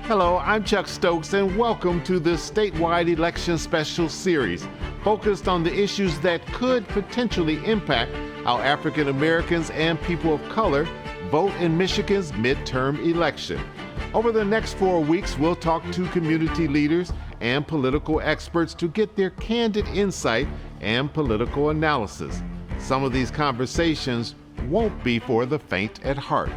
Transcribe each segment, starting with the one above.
Hello, I'm Chuck Stokes, and welcome to this statewide election special series focused on the issues that could potentially impact how African Americans and people of color vote in Michigan's midterm election. Over the next 4 weeks, we'll talk to community leaders and political experts to get their candid insight and political analysis. Some of these conversations won't be for the faint at heart.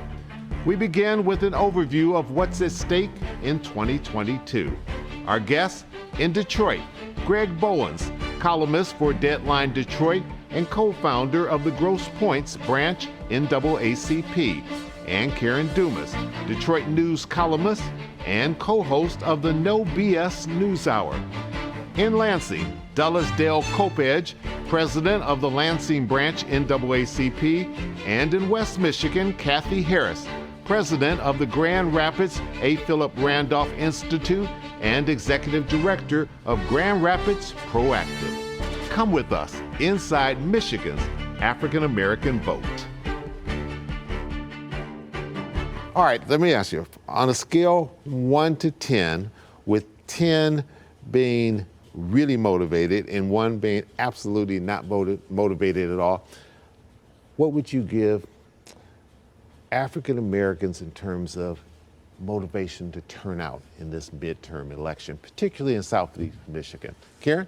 We begin with an overview of what's at stake in 2022. Our guest in Detroit, Greg Bowens, columnist for Deadline Detroit and co-founder of the Grosse Pointes branch NAACP, and Karen Dumas, Detroit News columnist and co-host of the No BS News Hour. In Lansing, Dulles Dale Kopedge, president of the Lansing branch NAACP, and in West Michigan, Kathy Harris, president of the Grand Rapids A. Philip Randolph Institute and executive director of Grand Rapids Proactive. Come with us inside Michigan's African American vote. All right, let me ask you, on a scale 1 to 10, with 10 being really motivated and 1 being absolutely not motivated at all, what would you give African Americans in terms of motivation to turn out in this midterm election, particularly in Southeast Michigan? Karen?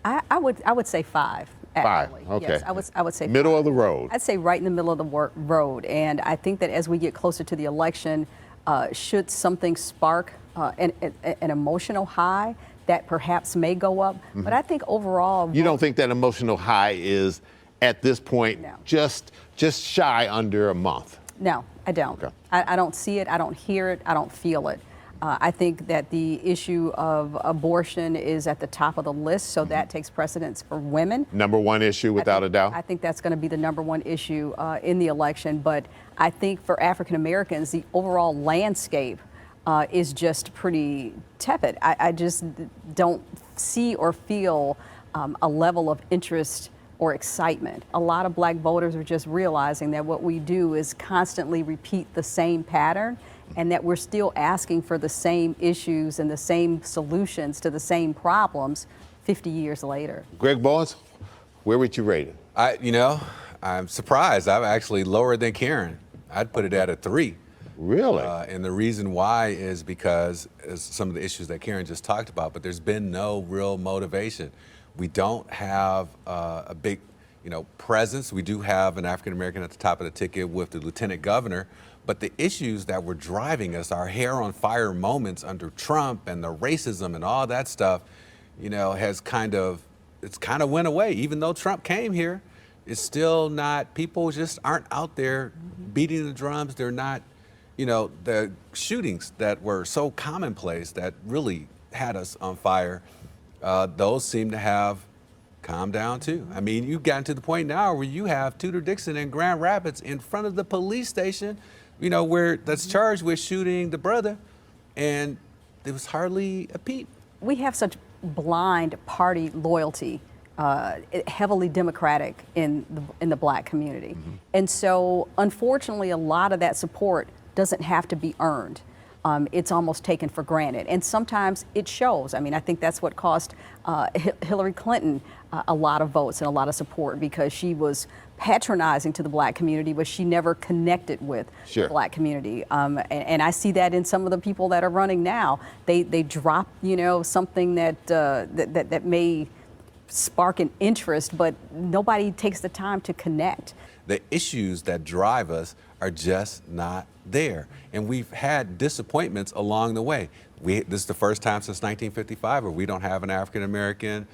I would say 5. Actually. 5, okay. Yes, I would say middle 5. of the road. I'd say right in the middle of the road. And I think that as we get closer to the election, should something spark an emotional high, that perhaps may go up. Mm-hmm. But I think overall... You don't think that emotional high is, at this point, no. just shy under a month? No, I don't. Okay. I don't see it, I don't hear it, I don't feel it. I think that the issue of abortion is at the top of the list, so that takes precedence for women. Number one issue, without a doubt? I think that's going to be the number one issue in the election. But I think for African Americans, the overall landscape is just pretty tepid. I just don't see or feel a level of interest or excitement. A lot of black voters are just realizing that what we do is constantly repeat the same pattern, and that we're still asking for the same issues and the same solutions to the same problems 50 years later. Greg Bowens, where would you rate it? I'm surprised. I'm actually lower than Karen. I'd put it at a 3. Really? And the reason why is because some of the issues that Karen just talked about, but there's been no real motivation. We don't have a big, presence. We do have an African American at the top of the ticket with the lieutenant governor, but the issues that were driving us, our hair on fire moments under Trump and the racism and all that stuff, it's kind of went away. Even though Trump came here, it's still not, people just aren't out there beating the drums. They're not, the shootings that were so commonplace that really had us on fire, those seem to have calmed down too. I mean, you've gotten to the point now where you have Tudor Dixon in Grand Rapids in front of the police station, where that's charged with shooting the brother, and there was hardly a peep. We have such blind party loyalty, heavily Democratic in the black community. Mm-hmm. And so, unfortunately, a lot of that support doesn't have to be earned. It's almost taken for granted. And sometimes it shows. I mean, I think that's what cost Hillary Clinton a lot of votes and a lot of support, because she was patronizing to the black community, but she never connected with the black community. And I see that in some of the people that are running now. They drop, something that may spark an interest, but nobody takes the time to connect. The issues that drive us are just not there. And we've had disappointments along the way. This is the first time since 1955 where we don't have an African American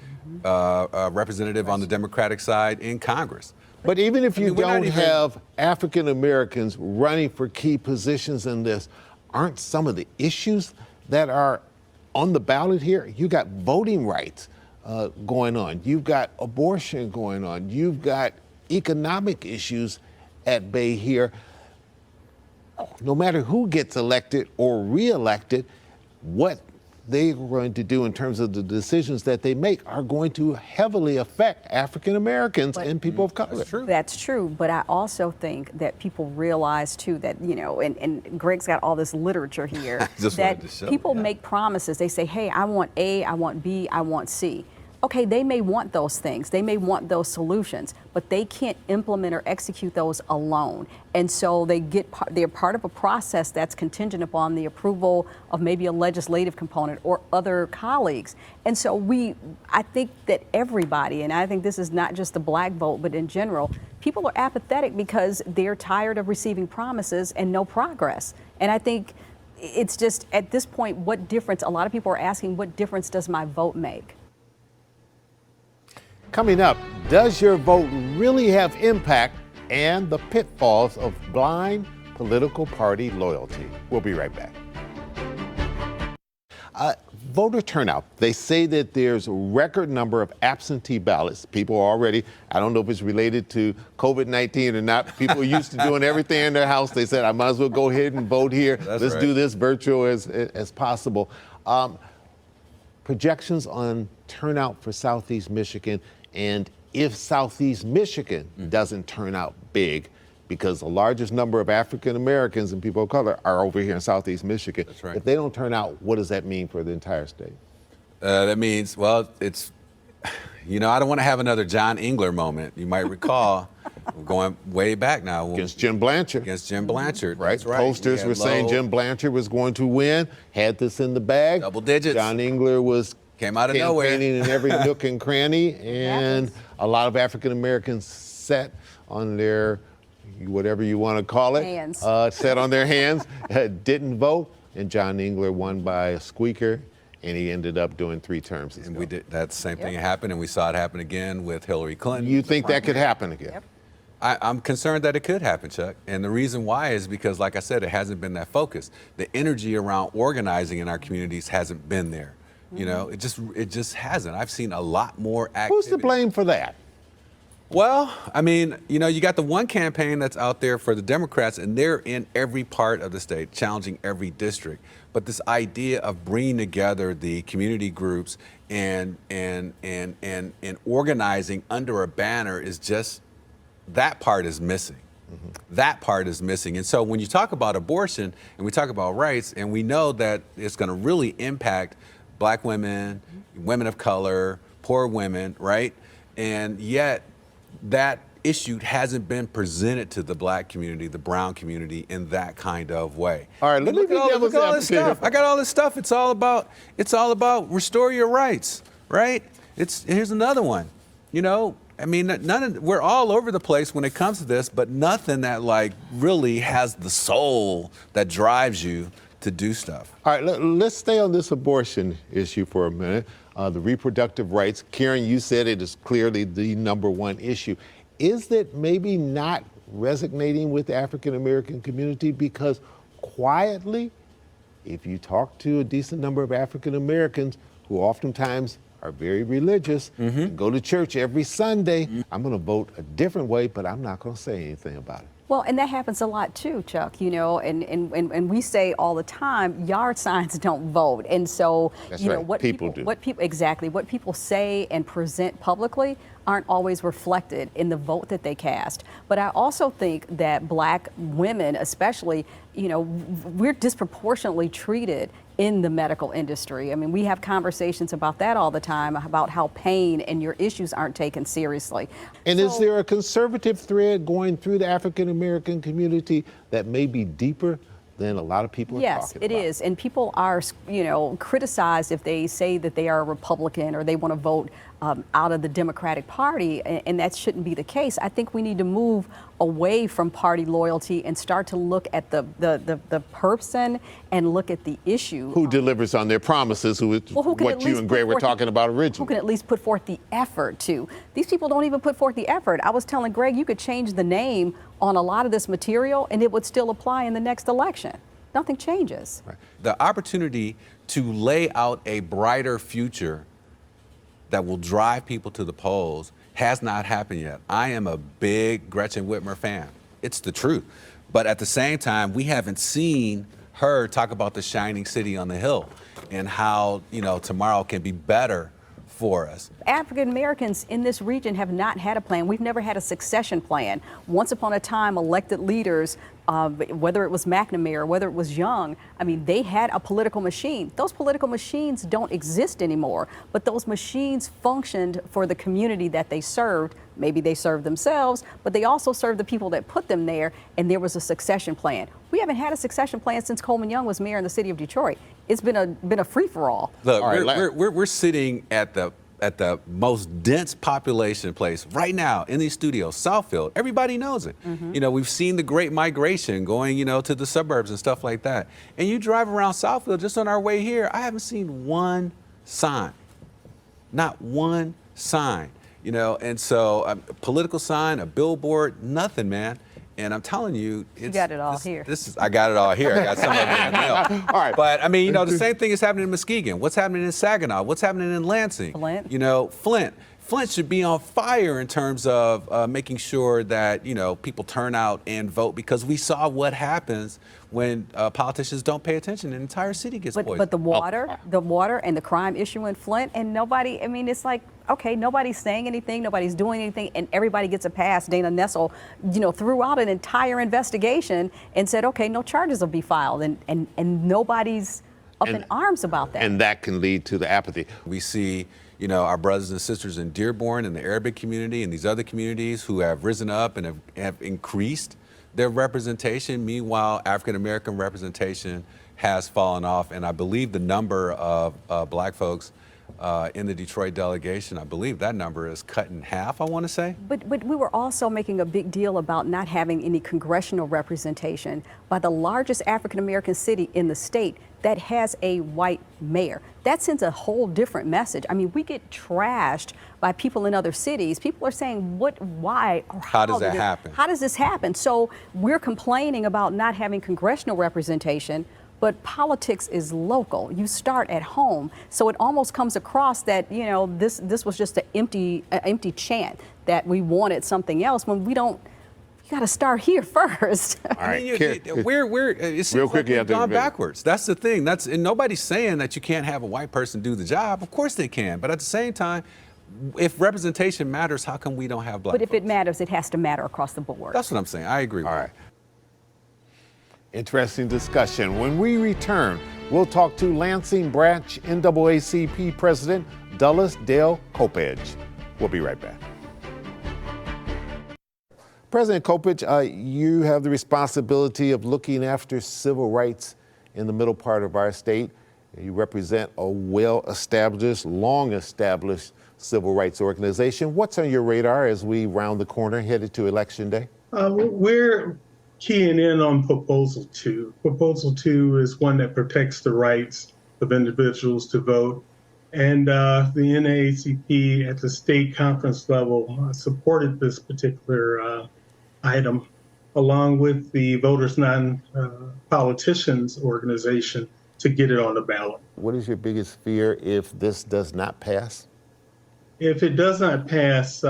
representative on the Democratic side in Congress. But even if you don't have African Americans running for key positions in this, aren't some of the issues that are on the ballot here? You got voting rights going on. You've got abortion going on. You've got economic issues at bay here. No matter who gets elected or reelected, what they're going to do in terms of the decisions that they make are going to heavily affect African Americans and people of color. That's true. That's true, but I also think that people realize too that, you know, and Greg's got all this literature here, Just that wanted to show, people yeah. make promises. They say, hey, I want A, I want B, I want C. Okay, they may want those things, they may want those solutions, but they can't implement or execute those alone. And so they're part of a process that's contingent upon the approval of maybe a legislative component or other colleagues. And so I think that everybody, and I think this is not just the black vote, but in general, people are apathetic because they're tired of receiving promises and no progress. And I think it's just, at this point, what difference, a lot of people are asking, what difference does my vote make? Coming up, does your vote really have impact, and the pitfalls of blind political party loyalty? We'll be right back. Voter turnout. They say that there's a record number of absentee ballots. People already, I don't know if it's related to COVID-19 or not. People are used to doing everything in their house. They said, I might as well go ahead and vote here. Let's do this virtual as possible. Projections on turnout for Southeast Michigan, and if Southeast Michigan doesn't turn out big, because the largest number of African Americans and people of color are over here in Southeast Michigan. That's right. If they don't turn out, what does that mean for the entire state? That means, well, it's, you know, I don't want to have another John Engler moment. You might recall, we're going way back now. Against Jim Blanchard. Against Jim Blanchard. Right. That's right. Posters were saying Jim Blanchard was going to win, had this in the bag. Double digits. John Engler was came out of nowhere. Campaigning in every nook and cranny, and a lot of African Americans sat on their, whatever you want to call it, hands. Sat on their hands, didn't vote, and John Engler won by a squeaker, and he ended up doing 3 terms. And we did that same thing happened, and we saw it happen again with Hillary Clinton. You think that could happen again? Yep. I'm concerned that it could happen, Chuck. And the reason why is because, like I said, it hasn't been that focused. The energy around organizing in our communities hasn't been there. You know, it just hasn't. I've seen a lot more activity. Who's to blame for that? Well, I mean, you know, you got the one campaign that's out there for the Democrats, and they're in every part of the state, challenging every district. But this idea of bringing together the community groups and organizing under a banner is just, that part is missing. That part is missing. And so when you talk about abortion and we talk about rights, and we know that it's going to really impact Black women, women of color, poor women, right? And yet that issue hasn't been presented to the Black community, the brown community, in that kind of way. All right, let me be devil's advocate. I got all this stuff. It's all about restore your rights, right? Here's another one. You know, I mean, we're all over the place when it comes to this, but nothing that like really has the soul that drives you to do stuff. All right, let's stay on this abortion issue for a minute. The reproductive rights. Karen, you said it is clearly the #1 issue. Is that maybe not resonating with the African American community? Because quietly, if you talk to a decent number of African Americans who oftentimes are very religious, and go to church every Sunday, I'm going to vote a different way, but I'm not going to say anything about it. Well, and that happens a lot too, Chuck, you know, and we say all the time, yard signs don't vote. And so, That's you know, right. what people say and present publicly aren't always reflected in the vote that they cast. But I also think that Black women, especially, you know, we're disproportionately treated in the medical industry. I mean, we have conversations about that all the time, about how pain and your issues aren't taken seriously. And is there a conservative thread going through the African American community that may be deeper than a lot of people are talking about? Yes, it is. And people are, you know, criticized if they say that they are a Republican or they want to vote out of the Democratic Party, and that shouldn't be the case. I think we need to move away from party loyalty and start to look at the person and look at the issue. Who delivers on their promises, who what you and Gray were talking about originally. Who can at least put forth the effort to. These people don't even put forth the effort. I was telling Greg, you could change the name on a lot of this material and it would still apply in the next election. Nothing changes. Right. The opportunity to lay out a brighter future that will drive people to the polls has not happened yet. I am a big Gretchen Whitmer fan. It's the truth. But at the same time, we haven't seen her talk about the shining city on the hill. and how, tomorrow can be better for us. African Americans in this region have not had a plan. We've never had a succession plan. Once upon a time, elected leaders, whether it was McNamara, whether it was Young, I mean, they had a political machine. Those political machines don't exist anymore, but those machines functioned for the community that they served. Maybe they served themselves, but they also served the people that put them there, and there was a succession plan. We haven't had a succession plan since Coleman Young was mayor in the city of Detroit. It's been a free-for-all. Look, All right, we're sitting at the most dense population place right now in these studios, Southfield. Everybody knows it. We've seen the great migration going, to the suburbs and stuff like that. And you drive around Southfield just on our way here, I haven't seen one sign, not one sign, and so a political sign, a billboard, nothing, man. And I'm telling you, you got it all here. I got it all here. I got some of it in the mail. All right. But I mean, the same thing is happening in Muskegon. What's happening in Saginaw? What's happening in Lansing? Flint. Flint should be on fire in terms of making sure that, people turn out and vote, because we saw what happens when politicians don't pay attention. The entire city gets poisoned. But the water and the crime issue in Flint, and nobody, I mean, it's like, okay, nobody's saying anything, nobody's doing anything, and everybody gets a pass. Dana Nessel, threw out an entire investigation and said, okay, no charges will be filed, and nobody's up in arms about that. And that can lead to the apathy. We see, our brothers and sisters in Dearborn and the Arabic community and these other communities who have risen up and have increased their representation. Meanwhile, African American representation has fallen off. And I believe the number of black folks in the Detroit delegation, I believe that number is cut in half, I want to say. But we were also making a big deal about not having any congressional representation by the largest African American city in the state that has a white mayor. That sends a whole different message. I mean, we get trashed by people in other cities. People are saying, why, or how does that happen? How does this happen? So we're complaining about not having congressional representation, but politics is local. You start at home. So it almost comes across that, this was just an empty chant that we wanted something else when we don't. You got to start here first. All right, it seems like we've gone backwards. That's the thing. And nobody's saying that you can't have a white person do the job. Of course they can. But at the same time, if representation matters, how come we don't have black folks? But if it matters, it has to matter across the board. That's what I'm saying. I agree with All right. Interesting discussion. When we return, we'll talk to Lansing Branch NAACP President Dulles Dale Kopech. We'll be right back. President Kopech, you have the responsibility of looking after civil rights in the middle part of our state. You represent a well-established, long-established civil rights organization. What's on your radar as we round the corner headed to Election Day? We're keying in on Proposal 2. Proposal 2 is one that protects the rights of individuals to vote. And the NAACP at the state conference level supported this particular item, along with the Voters Non-Politicians organization, to get it on the ballot. What is your biggest fear if this does not pass? If it does not pass,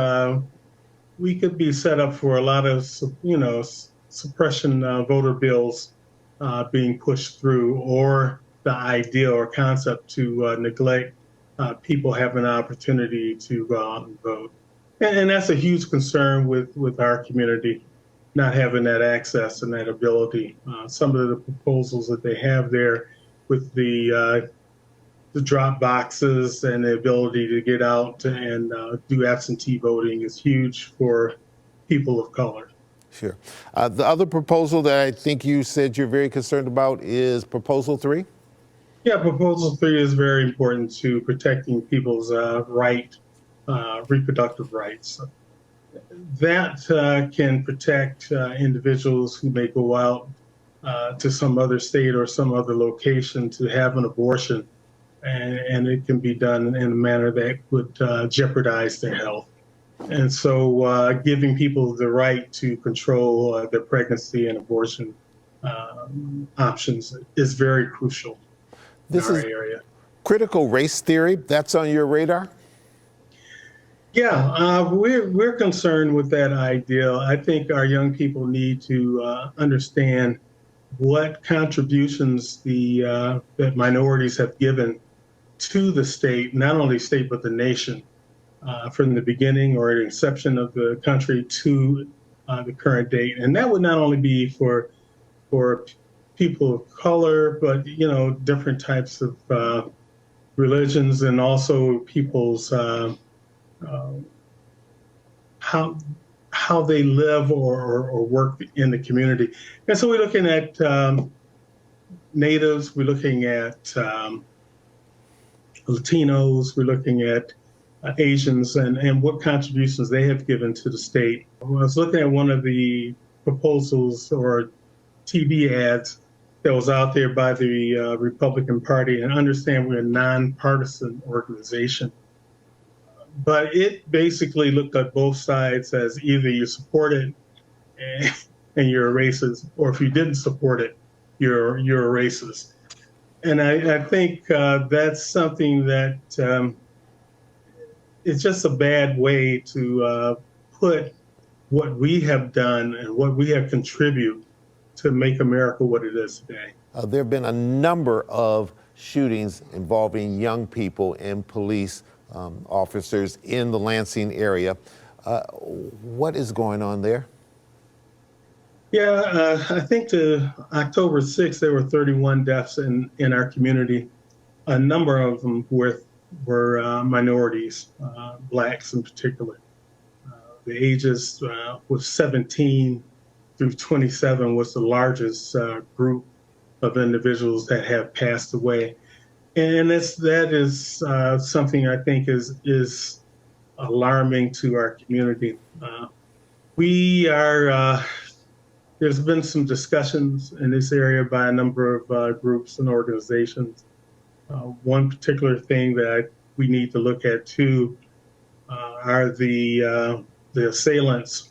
we could be set up for a lot of, suppression voter bills being pushed through, or the idea or concept to neglect people having an opportunity to go out and vote. And that's a huge concern with our community, not having that access and that ability. Some of the proposals that they have there with the drop boxes and the ability to get out and do absentee voting is huge for people of color. Sure. The other proposal that I think you said you're very concerned about is Proposal 3? Yeah, Proposal 3 is very important to protecting people's reproductive rights. That can protect individuals who may go out to some other state or some other location to have an abortion, and it can be done in a manner that would jeopardize their health. And so giving people the right to control their pregnancy and abortion options is very crucial in our area. Critical race theory, that's on your radar? Yeah, we're concerned with that idea. I think our young people need to understand what contributions that minorities have given to the state, not only state but the nation, from the beginning or the inception of the country to the current date. And that would not only be for people of color, but different types of religions, and also people's how they live or work in the community. And so we're looking at natives, we're looking at Latinos, we're looking at Asians, and what contributions they have given to the state. I was looking at one of the proposals or TV ads that was out there by the Republican Party, and understand we're a nonpartisan organization. But it basically looked at both sides as either you support it and you're a racist, or if you didn't support it, you're a racist. And I think that's something that it's just a bad way to put what we have done and what we have contributed to make America what it is today. There have been a number of shootings involving young people and police officers in the Lansing area. What is going on there? Yeah, I think to October 6th, there were 31 deaths in our community. A number of them were minorities, blacks in particular. The ages was 17 through 27 was the largest group of individuals that have passed away. And that is something I think is alarming to our community. There's been some discussions in this area by a number of groups and organizations. One particular thing that we need to look at too are the assailants.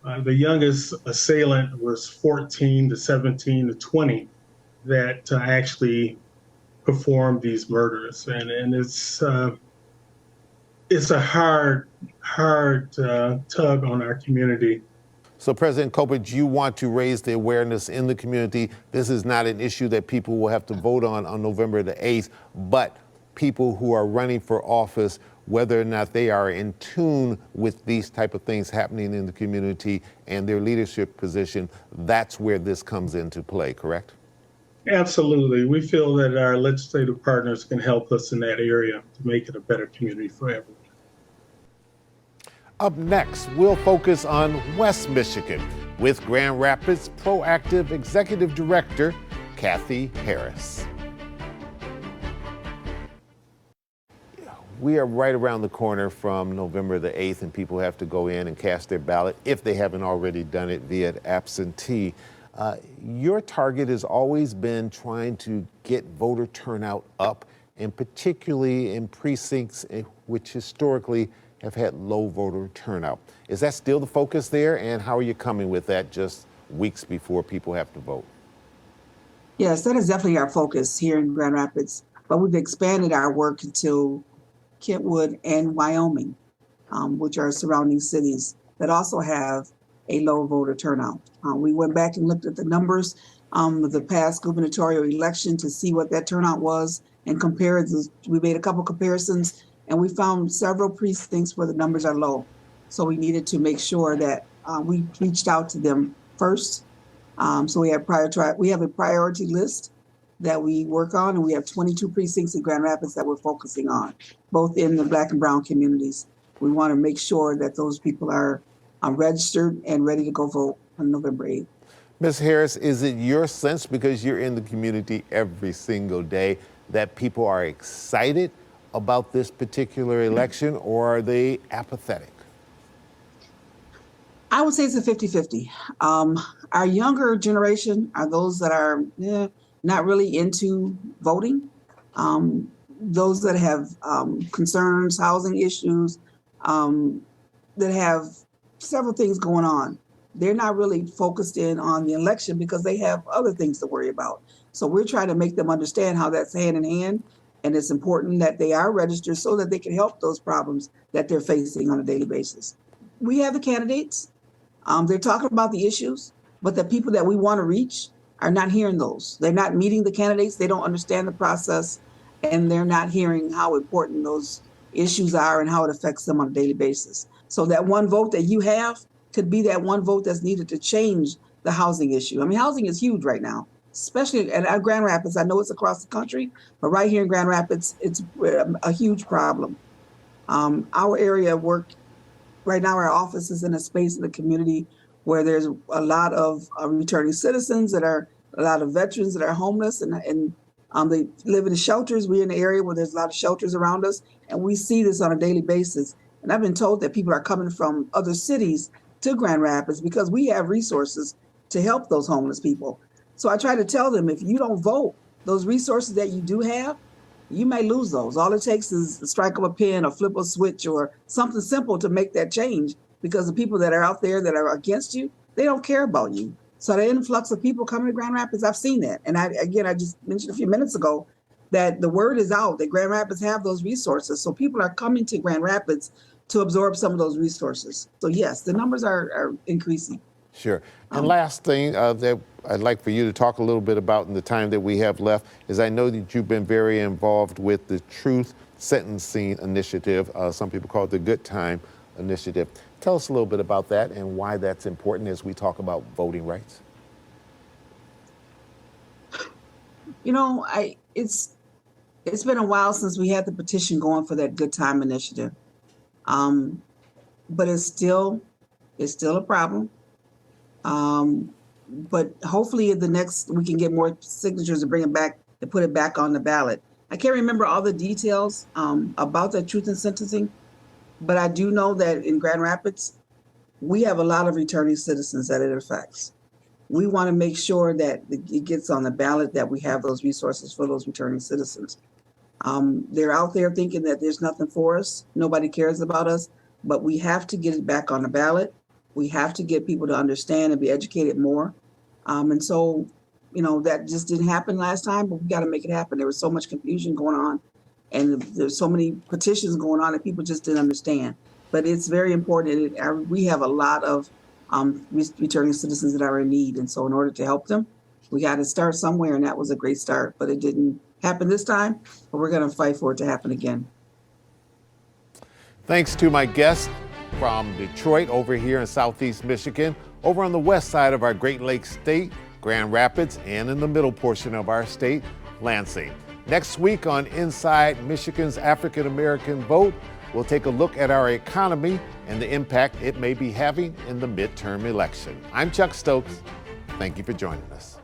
The youngest assailant was 14 to 17 to 20 that actually performed these murders, and it's a hard tug on our community. So President Copeland, you want to raise the awareness in the community. This is not an issue that people will have to vote on November the 8th, but people who are running for office, whether or not they are in tune with these type of things happening in the community and their leadership position, that's where this comes into play, correct? Absolutely. We feel that our legislative partners can help us in that area to make it a better community for everyone. Up next, we'll focus on West Michigan with Grand Rapids Proactive Executive Director, Kathy Harris. We are right around the corner from November the 8th, and people have to go in and cast their ballot if they haven't already done it via absentee. Your target has always been trying to get voter turnout up, and particularly in precincts which historically have had low voter turnout. Is that still the focus there, and how are you coming with that just weeks before people have to vote? Yes, that is definitely our focus here in Grand Rapids, but we've expanded our work to Kentwood and Wyoming, which are surrounding cities that also have a low voter turnout. We went back and looked at the numbers of the past gubernatorial election to see what that turnout was and compared. We made a couple comparisons, and we found several precincts where the numbers are low. So we needed to make sure that we reached out to them first. So we have a priority list that we work on, and we have 22 precincts in Grand Rapids that we're focusing on, both in the Black and Brown communities. We want to make sure that those people are registered and ready to go vote on November 8th. Ms. Harris, is it your sense, because you're in the community every single day, that people are excited about this particular election, or are they apathetic? I would say it's a 50-50. Our younger generation are those that are not really into voting. Those that have concerns, housing issues, that have several things going on. They're not really focused in on the election because they have other things to worry about. So we're trying to make them understand how that's hand in hand, and it's important that they are registered so that they can help those problems that they're facing on a daily basis. We have the candidates. They're talking about the issues, but the people that we want to reach are not hearing those. They're not meeting the candidates. They don't understand the process, and they're not hearing how important those issues are and how it affects them on a daily basis. So that one vote that you have could be that one vote that's needed to change the housing issue. I mean, housing is huge right now, especially at Grand Rapids. I know it's across the country, but right here in Grand Rapids, it's a huge problem. Our area of work right now, our office is in a space in the community where there's a lot of returning citizens that are, a lot of veterans that are homeless, and they live in shelters. We're in an area where there's a lot of shelters around us, and we see this on a daily basis. And I've been told that people are coming from other cities to Grand Rapids because we have resources to help those homeless people. So I try to tell them, if you don't vote, those resources that you do have, you may lose those. All it takes is the strike of a pen or flip a switch or something simple to make that change, because the people that are out there that are against you, they don't care about you. So the influx of people coming to Grand Rapids, I've seen that. And I just mentioned a few minutes ago that the word is out that Grand Rapids have those resources. So people are coming to Grand Rapids to absorb some of those resources. So yes, the numbers are increasing. Sure. And last thing that I'd like for you to talk a little bit about in the time that we have left is, I know that you've been very involved with the Truth Sentencing Initiative. Some people call it the Good Time Initiative. Tell us a little bit about that and why that's important as we talk about voting rights. You know, it's been a while since we had the petition going for that Good Time Initiative, but it's still a problem. But hopefully we can get more signatures to bring it back, to put it back on the ballot. I can't remember all the details about that Truth in Sentencing, but I do know that in Grand Rapids, we have a lot of returning citizens that it affects. We want to make sure that it gets on the ballot, that we have those resources for those returning citizens. They're out there thinking that there's nothing for us, nobody cares about us, but we have to get it back on the ballot. We have to get people to understand and be educated more. And so, you know, that just didn't happen last time, but we got to make it happen. There was so much confusion going on, and there's so many petitions going on that people just didn't understand. But it's very important. We have a lot of returning citizens that are in need. And so in order to help them, we got to start somewhere, and that was a great start. But it didn't happen this time, but we're going to fight for it to happen again. Thanks to my guest from Detroit over here in Southeast Michigan, over on the west side of our Great Lakes state, Grand Rapids, and in the middle portion of our state, Lansing. Next week on Inside Michigan's African American Vote, we'll take a look at our economy and the impact it may be having in the midterm election. I'm Chuck Stokes. Thank you for joining us.